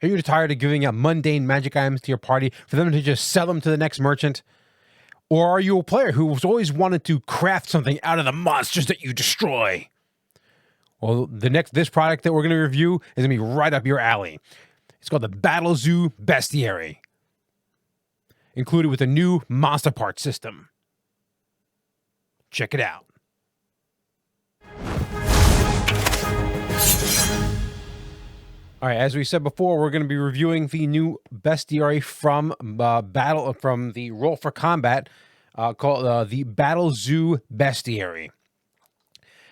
Are you tired of giving out mundane magic items to your party for them to just sell them to the next merchant? Or are you a player who's always wanted to craft something out of the monsters that you destroy? Well, this product that we're going to review is going to be right up your alley. It's called the Battlezoo Bestiary, included with a new monster part system. Check it out. All right, as we said before, we're going to be reviewing the new bestiary from the Roll for Combat called the Battlezoo Bestiary.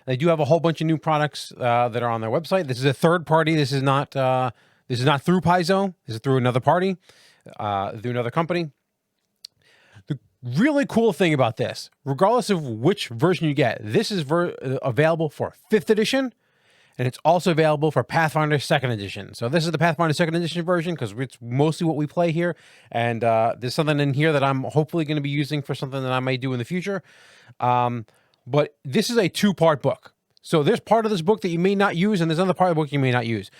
They do have a whole bunch of new products that are on their website. This is a third party. This is not through Paizo. This is through another party, through another company. The really cool thing about this, regardless of which version you get, this is available for 5th edition. And it's also available for Pathfinder 2nd Edition. So this is the Pathfinder 2nd Edition version because it's mostly what we play here. And there's something in here that I'm hopefully going to be using for something that I may do in the future. But this is a 2-part book. So there's part of this book that you may not use, and there's another part of the book you may not use.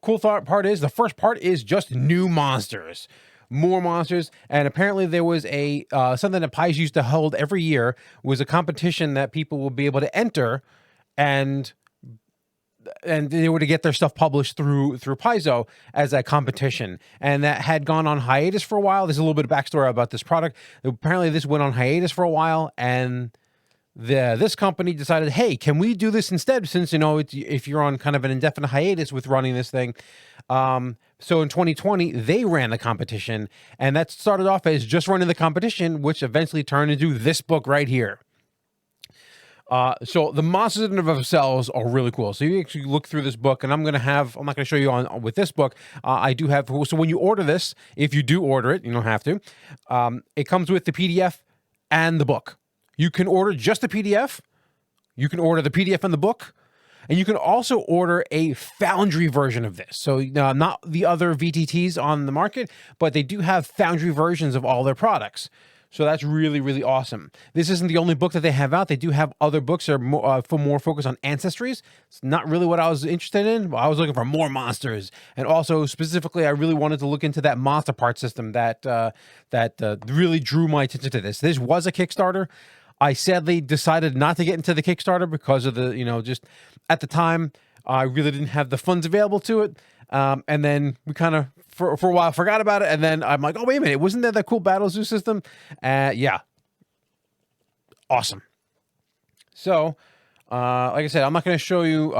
Cool part is, the first part is just new monsters. More monsters, and apparently there was a something that Paizo used to hold every year, was a competition that people will be able to enter, and they were to get their stuff published through Paizo as a competition. And that had gone on hiatus for a while. There's a little bit of backstory about this product. Apparently this went on hiatus for a while, and this company decided, hey, can we do this instead? Since, if you're on kind of an indefinite hiatus with running this thing. So in 2020, they ran the competition, and that started off as just running the competition, which eventually turned into this book right here. So the monsters in themselves are really cool. So you actually look through this book, and I'm not going to show you with this book. I do have, so when you order this, if you do order it, you don't have to, it comes with the PDF and the book. You can order just the PDF. You can order the PDF and the book. And you can also order a Foundry version of this. So not the other VTTs on the market, but they do have Foundry versions of all their products. So that's really, really awesome. This isn't the only book that they have out. They do have other books that are more focused on ancestries. It's not really what I was interested in. I was looking for more monsters. And also, specifically, I really wanted to look into that monster part system that really drew my attention to this. This was a Kickstarter. I sadly decided not to get into the Kickstarter because of just at the time, I really didn't have the funds available to it. And then we kind of, for a while, forgot about it. And then I'm like, oh, wait a minute. Wasn't there that cool Battlezoo system? Yeah. Awesome. So, like I said, I'm not going to show you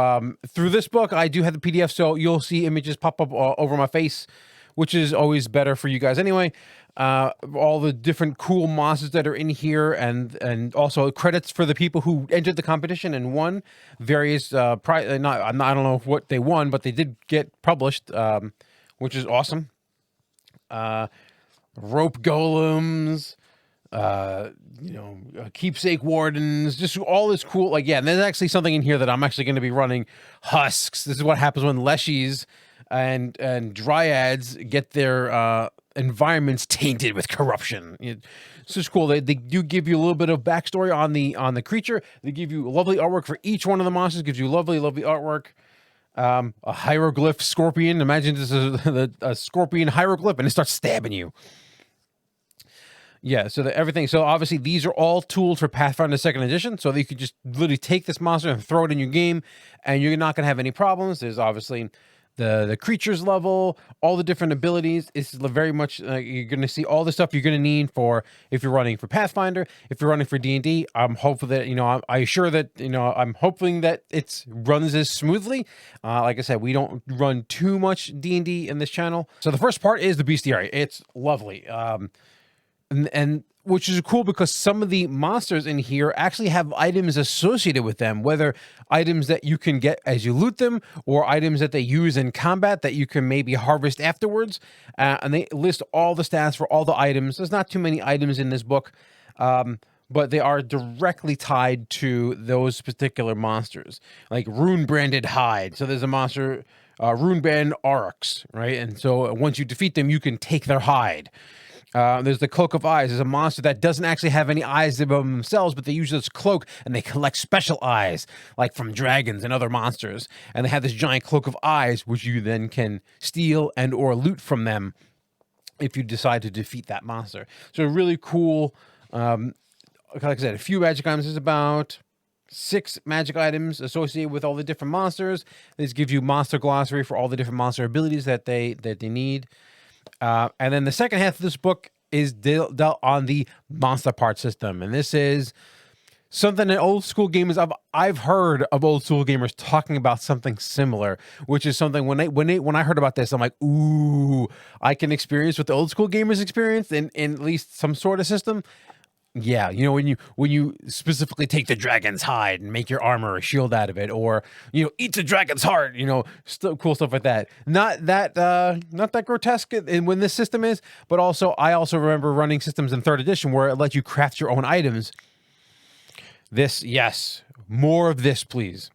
through this book. I do have the PDF, so you'll see images pop up over my face, which is always better for you guys anyway. All the different cool monsters that are in here, and also credits for the people who entered the competition and won various I don't know what they won, but they did get published, which is awesome. Rope golems, keepsake wardens, just all this cool, and there's actually something in here that I'm actually going to be running. Husks. This is what happens when leshies and dryads get their environments tainted with corruption. It's just cool. They do give you a little bit of backstory on the creature. They give you lovely artwork for each one of the monsters. Gives you lovely artwork. A hieroglyph scorpion. Imagine this is a scorpion hieroglyph, and it starts stabbing you. Yeah, so everything. So obviously these are all tools for Pathfinder 2nd Edition. So that you could just literally take this monster and throw it in your game, and you're not going to have any problems. There's obviously the creatures level, all the different abilities. It's very much you're going to see all the stuff you're going to need for if you're running for Pathfinder, if you're running for D&D. I'm hopeful that I'm hoping that it runs as smoothly. Like I said, we don't run too much D&D in this channel. So the first part is the bestiary. It's lovely. And which is cool because some of the monsters in here actually have items associated with them, whether items that you can get as you loot them or items that they use in combat that you can maybe harvest afterwards. And they list all the stats for all the items. There's not too many items in this book, but they are directly tied to those particular monsters, like rune-branded hide. So there's a monster, rune-brand Aurochs, right? And so once you defeat them, you can take their hide. There's the Cloak of Eyes. There's a monster that doesn't actually have any eyes of themselves, but they use this cloak and they collect special eyes, like from dragons and other monsters. And they have this giant Cloak of Eyes, which you then can steal and or loot from them if you decide to defeat that monster. So really cool. Like I said, a few magic items. There's about 6 magic items associated with all the different monsters. This gives you monster glossary for all the different monster abilities that they need. And then the second half of this book is dealt on the monster part system, and this is something that old school gamers I've heard of old school gamers talking about something similar, which is something when I heard about this, I'm like, ooh, I can experience what the old school gamers experienced in at least some sort of system. Yeah, you know, when you specifically take the dragon's hide and make your armor or shield out of it, or eat the dragon's heart, cool stuff like that. Not that grotesque in when this system is, but I also remember running systems in 3rd edition where it let you craft your own items. This, yes, more of this, please.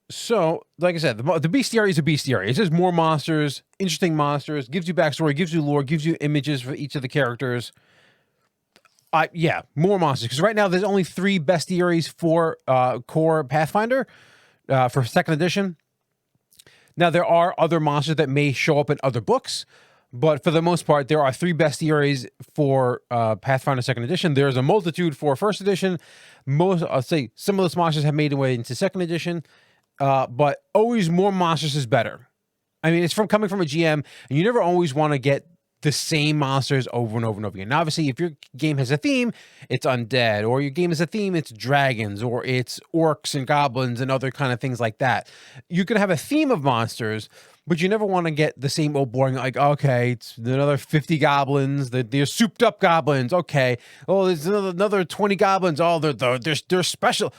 So, like I said, the bestiary is a bestiary. It's just more monsters, interesting monsters, gives you backstory, gives you lore, gives you images for each of the characters. Yeah, more monsters. Because right now there's only 3 bestiaries for core Pathfinder for 2nd edition. Now there are other monsters that may show up in other books, but for the most part, there are 3 bestiaries for Pathfinder 2nd edition. There's a multitude for 1st edition. I'll say some of those monsters have made their way into 2nd edition, but always more monsters is better. I mean, it's coming from a GM, and you never always want to get the same monsters over and over and over again. Now, obviously, if your game has a theme, it's undead, or your game has a theme, it's dragons, or it's orcs and goblins and other kind of things like that. You can have a theme of monsters, but you never want to get the same old boring, like, okay, it's another 50 goblins, they're souped up goblins, okay. Oh, there's another 20 goblins, oh, they're special.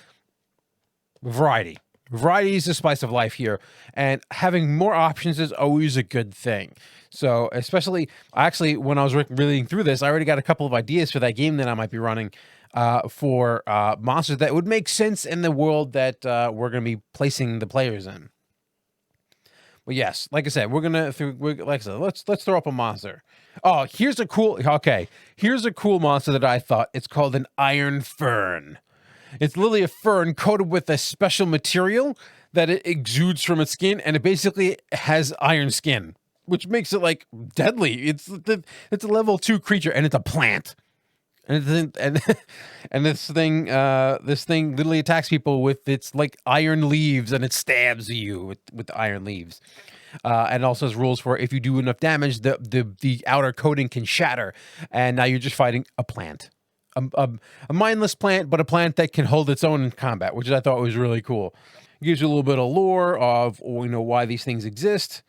Variety. Variety is the spice of life here, and having more options is always a good thing. So, especially, actually, when I was reading through this, I already got a couple of ideas for that game that I might be running for monsters that would make sense in the world that we're going to be placing the players in. Well, yes, like I said, let's throw up a monster. Oh, here's a cool monster that I thought. It's called an iron fern. It's literally a fern coated with a special material that it exudes from its skin, and it basically has iron skin, which makes it like deadly. It's a level 2 creature, and it's a plant. And this thing literally attacks people with its like iron leaves, and it stabs you with the iron leaves. And also has rules for if you do enough damage, the outer coating can shatter, and now you're just fighting a plant. A mindless plant, but a plant that can hold its own in combat, which I thought was really cool. It gives you a little bit of lore of why these things exist.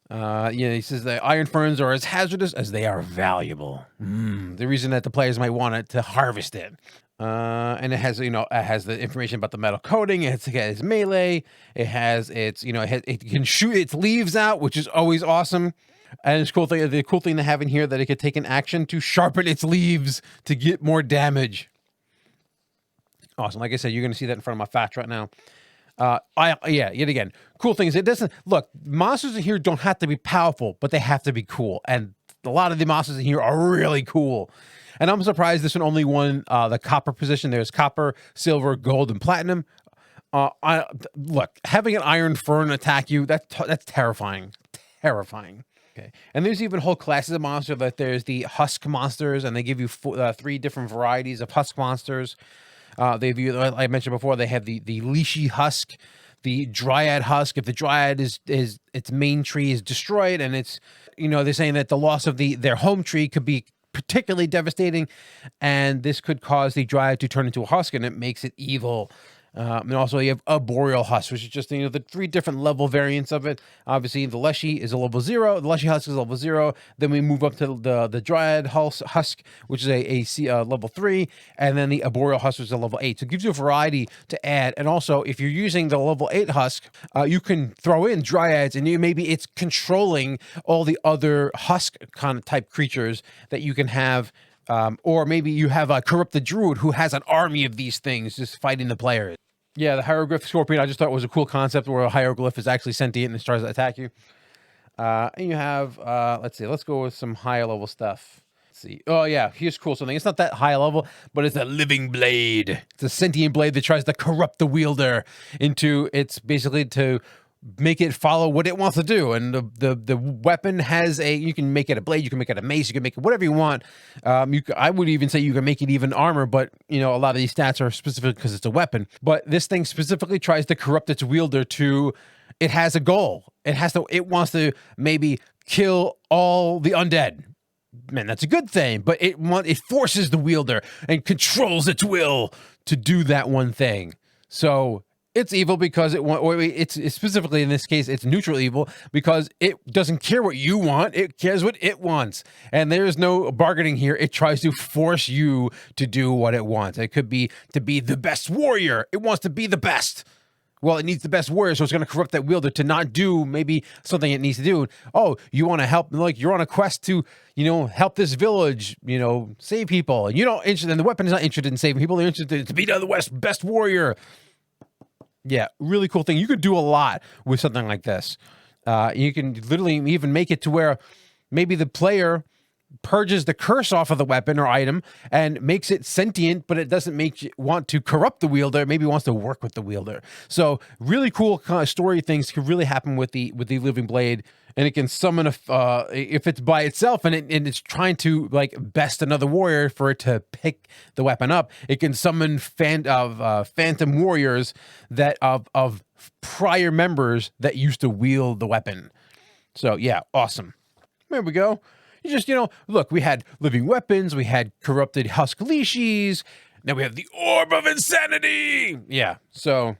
He says the iron ferns are as hazardous as they are valuable. The reason that the players might want it to harvest it. And it has the information about the metal coating. It has melee. It has it can shoot its leaves out, which is always awesome. And the cool thing they have in here that it could take an action to sharpen its leaves to get more damage. Awesome. Like I said, you're going to see that in front of my facts right now. Yet again, cool thing is it doesn't look. Monsters in here don't have to be powerful, but they have to be cool. And a lot of the monsters in here are really cool. And I'm surprised this one only won the copper position. There's copper, silver, gold, and platinum. Look, having an iron fern attack you, that's terrifying. Terrifying. Okay. And there's even whole classes of monsters. That there's the husk monsters, and they give you 3 different varieties of husk monsters. Like I mentioned before, they have the leashy husk, the dryad husk. If the dryad is its main tree is destroyed, and it's they're saying that the loss of their home tree could be particularly devastating, and this could cause the dryad to turn into a husk, and it makes it evil. And also you have a boreal husk, which is just the 3 different level variants of it. Obviously, the leshy is a level 0. The leshy husk is level 0. Then we move up to the dryad husk, which is a level 3, and then the arboreal husk is a level 8. So it gives you a variety to add. And also, if you're using the level 8 husk, you can throw in dryads, and maybe it's controlling all the other husk kind of type creatures that you can have. Or maybe you have a corrupted druid who has an army of these things just fighting the players. Yeah, the hieroglyph scorpion, I just thought was a cool concept where a hieroglyph is actually sentient and starts to attack you. And you have, let's see, let's go with some higher level stuff. Let's see. Oh, yeah, here's cool something. It's not that high level, but it's a living blade. It's a sentient blade that tries to corrupt the wielder into, it's basically to make it follow what it wants to do. And the weapon has you can make it a blade, you can make it a mace, you can make it whatever you want. I would even say you can make it even armor, but a lot of these stats are specific because it's a weapon. But this thing specifically tries to corrupt its wielder to, it has a goal. It wants to maybe kill all the undead. Man, that's a good thing, but it forces the wielder and controls its will to do that one thing. So it's evil because it's specifically in this case, it's neutral evil because it doesn't care what you want. It cares what it wants. And there's no bargaining here. It tries to force you to do what it wants. It could be to be the best warrior. It wants to be the best. Well, it needs the best warrior, so it's going to corrupt that wielder to not do maybe something it needs to do. Oh, you want to help, like you're on a quest to, help this village, save people. And and the weapon is not interested in saving people. They're interested to be the best warrior. Yeah, really cool thing. You could do a lot with something like this. You can literally even make it to where maybe the player purges the curse off of the weapon or item and makes it sentient, but it doesn't make you want to corrupt the wielder. Maybe it wants to work with the wielder. So really cool kind of story things can really happen with the living blade, and it can summon if it's by itself and it's trying to like best another warrior for it to pick the weapon up. It can summon phantom warriors that of prior members that used to wield the weapon. So yeah, awesome. There we go. You just, look, we had living weapons, we had corrupted husk leashes, now we have the Orb of Insanity. Yeah, so,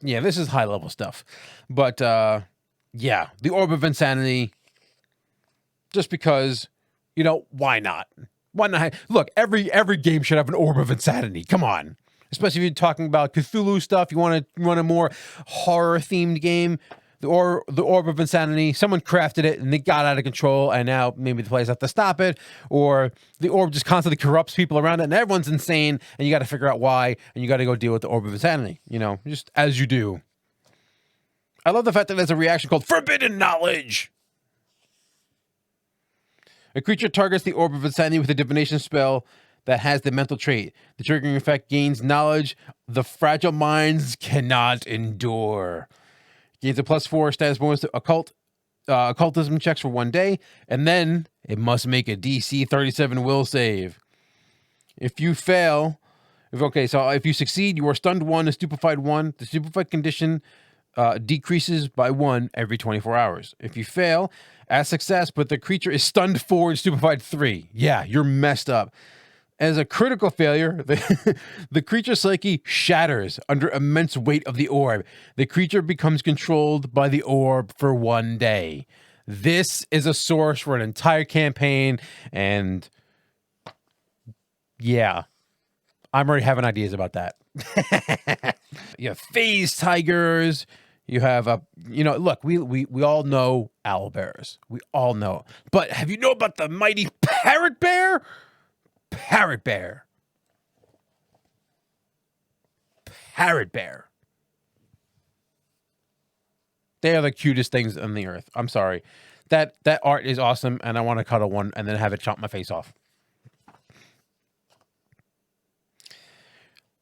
yeah, this is high level stuff. But, yeah, the Orb of Insanity, just because, why not? Why not? Look, every game should have an Orb of Insanity. Come on. Especially if you're talking about Cthulhu stuff, you want to run a more horror-themed game. The Orb of Insanity, someone crafted it and they got out of control, and now maybe the players have to stop it, or the orb just constantly corrupts people around it and everyone's insane and you got to figure out why, and you got to go deal with the Orb of Insanity, just as you do. I love the fact that there's a reaction called Forbidden Knowledge. A creature targets the Orb of Insanity with a divination spell that has the mental trait. The triggering effect gains knowledge the fragile minds cannot endure. Gains a +4 status bonus to occultism checks for 1 day, and then it must make a DC 37 will save. If you fail, if you succeed, you are stunned 1 and stupefied 1. The stupefied condition decreases by 1 every 24 hours. If you fail, as success, but the creature is stunned 4 and stupefied 3. Yeah, you're messed up. As a critical failure, the creature's psyche shatters under immense weight of the orb. The creature becomes controlled by the orb for 1 day. This is a source for an entire campaign, and yeah, I'm already having ideas about that. You have phase tigers. You have look, we all know owlbears. We all know. But have you know about the mighty parrot bear? Parrot bear. Parrot bear. They are the cutest things on the earth. I'm sorry. That art is awesome, and I want to cuddle one and then have it chop my face off.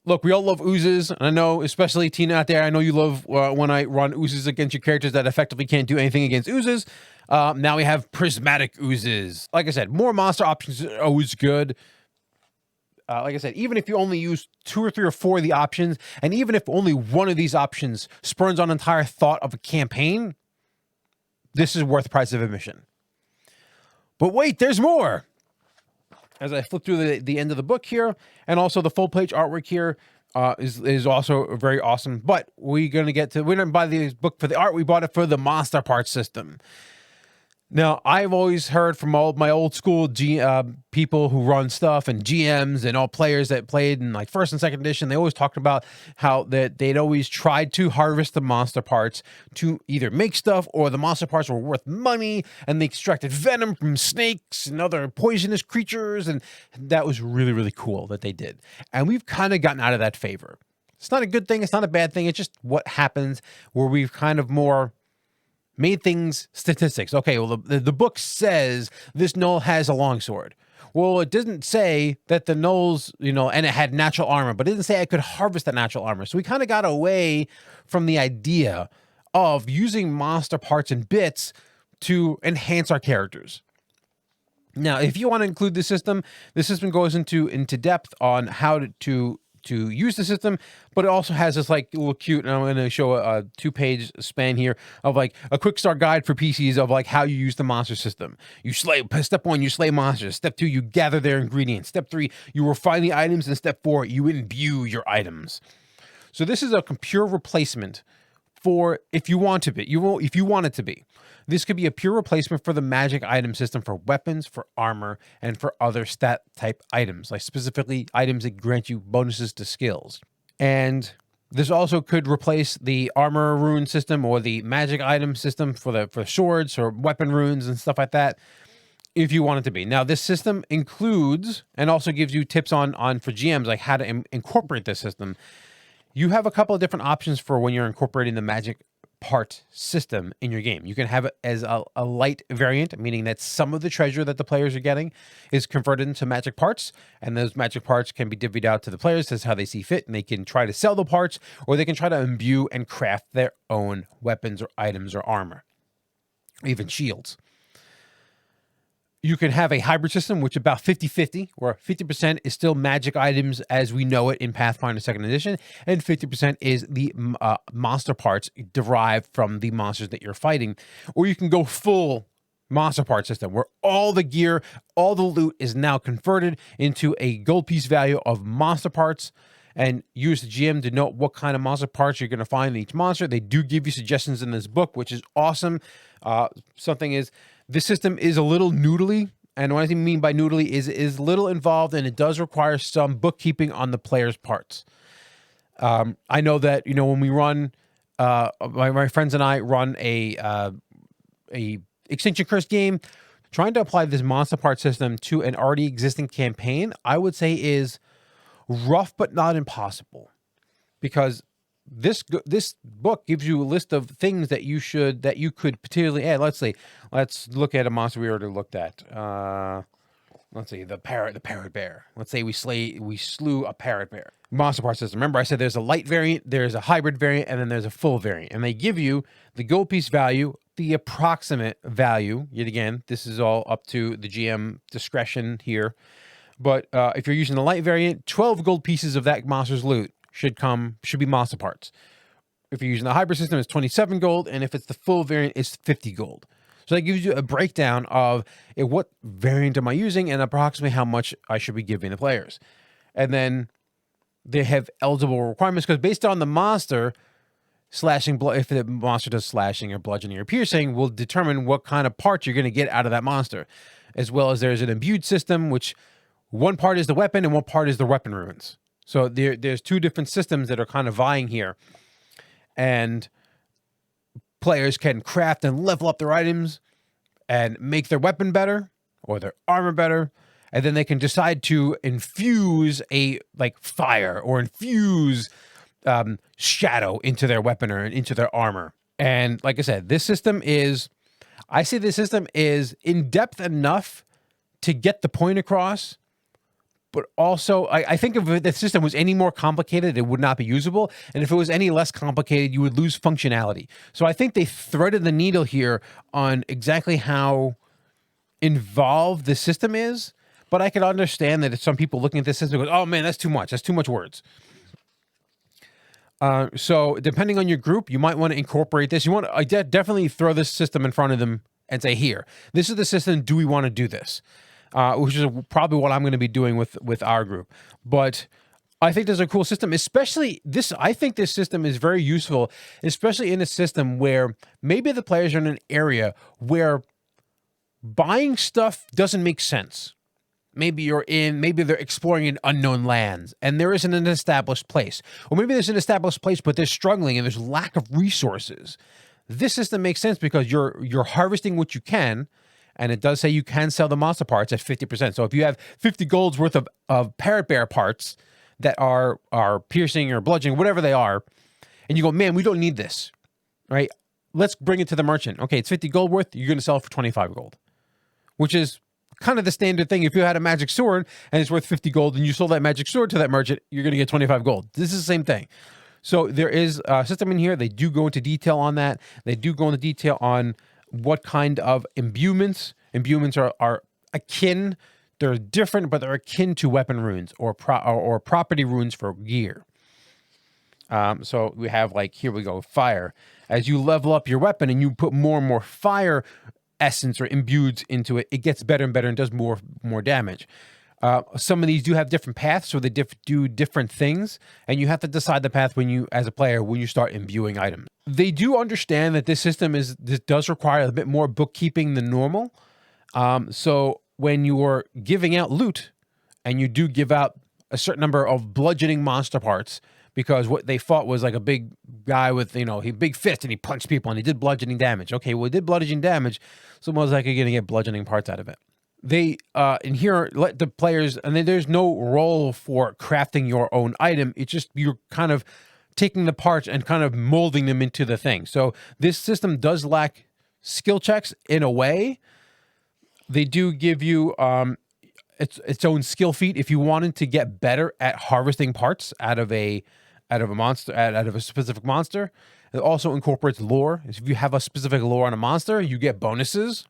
Look, we all love oozes, and I know, especially Tina out there, I know you love when I run oozes against your characters that effectively can't do anything against oozes. Now we have prismatic oozes. Like I said, more monster options are always good. Like I said, even if you only use 2 or 3 or 4 of the options, and even if only one of these options spurns on entire thought of a campaign, this is worth price of admission. But wait, there's more. As I flip through the end of the book here, and also the full page artwork here is also very awesome. But we didn't buy the book for the art, we bought it for the monster parts system. Now, I've always heard from all my old school people who run stuff and GMs and all players that played in like 1st and 2nd edition. They always talked about how that they'd always tried to harvest the monster parts to either make stuff, or the monster parts were worth money and they extracted venom from snakes and other poisonous creatures. And that was really, really cool that they did. And we've kind of gotten out of that favor. It's not a good thing. It's not a bad thing. It's just what happens where we've kind of more made things statistics. Okay, well, the book says this gnoll has a longsword. Well, it didn't say that the gnolls, and it had natural armor, but it didn't say I could harvest that natural armor. So we kind of got away from the idea of using monster parts and bits to enhance our characters. Now, if you want to include the system goes into depth on how to use the system, but it also has this like little cute, and I'm going to show a 2-page span here of like a quick start guide for PCs of like how you use the monster system. Step 1, you slay monsters. Step 2, you gather their ingredients. Step 3, you refine the items. And Step 4, you imbue your items. So this is a pure replacement for if you want it to be. This could be a pure replacement for the magic item system for weapons, for armor, and for other stat type items, like specifically items that grant you bonuses to skills. And this also could replace the armor rune system or the magic item system for swords or weapon runes and stuff like that, if you want it to be. Now, this system includes and also gives you tips on for GMs, like how to incorporate this system. You have a couple of different options for when you're incorporating the magic part system in your game. You can have it as a light variant, meaning that some of the treasure that the players are getting is converted into magic parts, and those magic parts can be divvied out to the players as how they see fit, and they can try to sell the parts, or they can try to imbue and craft their own weapons or items or armor, even shields. You can have a hybrid system, which is about 50-50, where 50% is still magic items as we know it in Pathfinder 2nd Edition, and 50% is the monster parts derived from the monsters that you're fighting. Or you can go full monster part system, where all the gear, all the loot is now converted into a gold piece value of monster parts, and use the GM to note what kind of monster parts you're going to find in each monster. They do give you suggestions in this book, which is awesome. This system is a little noodly, and what I mean by noodly is little involved, and it does require some bookkeeping on the player's parts. I know that when we run, my friends and I run a Extinction Curse game, trying to apply this monster part system to an already existing campaign, I would say is rough but not impossible, because this book gives you a list of things that you could potentially add. Let's look at a monster we already looked at. Let's see, the parrot bear. Let's say we slew a parrot bear. Monster part system. Remember, I said there's a light variant, there's a hybrid variant, and then there's a full variant. And they give you the gold piece value, the approximate value. Yet again, this is all up to the GM discretion here. But if you're using the light variant, 12 gold pieces of that monster's loot should be monster parts. If you're using the hybrid system, it's 27 gold, and if it's the full variant, it's 50 gold. So that gives you a breakdown of what variant am I using and approximately how much I should be giving the players. And then they have eligible requirements, because based on the monster, if the monster does slashing or bludgeoning or piercing, will determine what kind of parts you're going to get out of that monster. As well as there's an imbued system, which one part is the weapon and one part is the weapon runes. So there's two different systems that are kind of vying here. And players can craft and level up their items and make their weapon better or their armor better. And then they can decide to infuse fire or infuse shadow into their weapon or into their armor. And like I said, this system is in depth enough to get the point across. But also, I think if the system was any more complicated, it would not be usable. And if it was any less complicated, you would lose functionality. So I think they threaded the needle here on exactly how involved the system is. But I can understand that if some people looking at this system goes, oh man, that's too much. That's too much words. So depending on your group, you might want to incorporate this. You want to definitely throw this system in front of them and say, here, this is the system. Do we want to do this? Which is probably what I'm going to be doing with our group. But I think there's a cool system, especially this. I think this system is very useful, especially in a system where maybe the players are in an area where buying stuff doesn't make sense. Maybe they're exploring in unknown lands and there isn't an established place. Or maybe there's an established place, but they're struggling and there's lack of resources. This system makes sense because you're harvesting what you can. And it does say you can sell the monster parts at 50%. So if you have 50 gold's worth of parrot bear parts that are piercing or bludgeoning, whatever they are, and you go, man, we don't need this, right? let's bring it to the merchant. Okay, it's 50 gold worth. You're going to sell it for 25 gold, which is kind of the standard thing. If you had a magic sword and it's worth 50 gold and you sold that magic sword to that merchant, you're going to get 25 gold. This is the same thing. So there is a system in here. They do go into detail on that. They do go into detail on what kind of imbuements. Imbuements are akin. They're different, but they're akin to weapon runes or property runes for gear. So we have, like, here we go, fire. As you level up your weapon and you put more and more fire essence or imbued into it, it gets better and better and does more damage. Some of these do have different paths, so they do different things, and you have to decide the path when you, as a player, when you start imbuing items. They do understand that this system does require a bit more bookkeeping than normal. So when you're giving out loot, and you do give out a certain number of bludgeoning monster parts, because what they fought was like a big guy with, big fist, and he punched people and he did bludgeoning damage. Okay, well, he did bludgeoning damage, so most likely going to get bludgeoning parts out of it. They, in here, let the players, and then there's no role for crafting your own item. It's just you're kind of taking the parts and kind of molding them into the thing. So this system does lack skill checks in a way. They do give you its own skill feat if you wanted to get better at harvesting parts out of a monster, out of a specific monster. It also incorporates lore. If you have a specific lore on a monster, you get bonuses.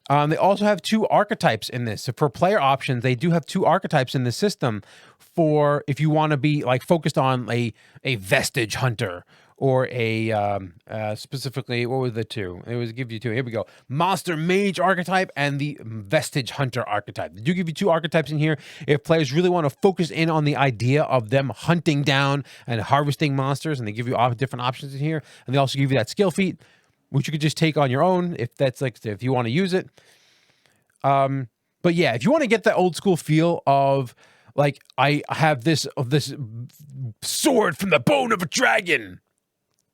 They also have 2 archetypes in this. So for player options, they do have 2 archetypes in the system for if you want to be like focused on a vestige hunter or a specifically, what were the 2? It was give you 2. Here we go. Monster mage archetype and the vestige hunter archetype. They do give you 2 archetypes in here if players really want to focus in on the idea of them hunting down and harvesting monsters, and they give you different options in here. And they also give you that skill feat, which you could just take on your own if that's like, if you want to use it. But yeah, if you want to get that old school feel of like, I have this sword from the bone of a dragon,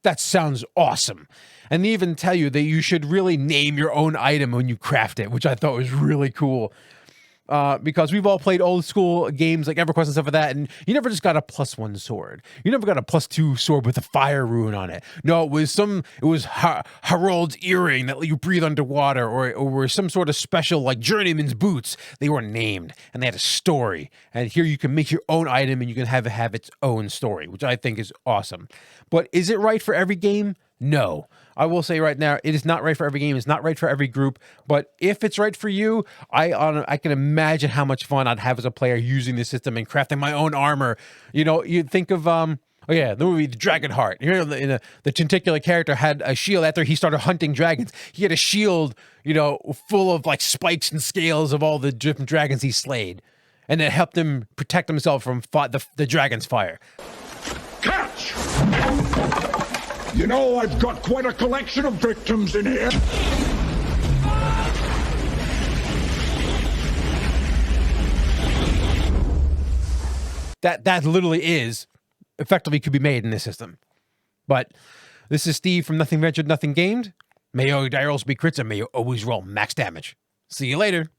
that sounds awesome. And they even tell you that you should really name your own item when you craft it, which I thought was really cool. Because we've all played old school games like EverQuest and stuff like that, and you never just got a +1 sword. You never got a +2 sword with a fire rune on it. No, it was Harold's earring that let you breathe underwater, or some sort of special like journeyman's boots. They were named and they had a story. And here you can make your own item and you can have it have its own story, which I think is awesome. But is it right for every game? No. I will say right now, it is not right for every game. It's not right for every group. But if it's right for you, I can imagine how much fun I'd have as a player using this system and crafting my own armor. You think of the movie The Dragonheart. The tentacular character had a shield after he started hunting dragons. He had a shield, full of like spikes and scales of all the different dragons he slayed, and it helped him protect himself from the dragon's fire. Catch! I've got quite a collection of victims in here. That literally is effectively could be made in this system. But this is Steve from Nothing Ventured, Nothing Gained. May your die rolls be crits and may you always roll max damage. See you later.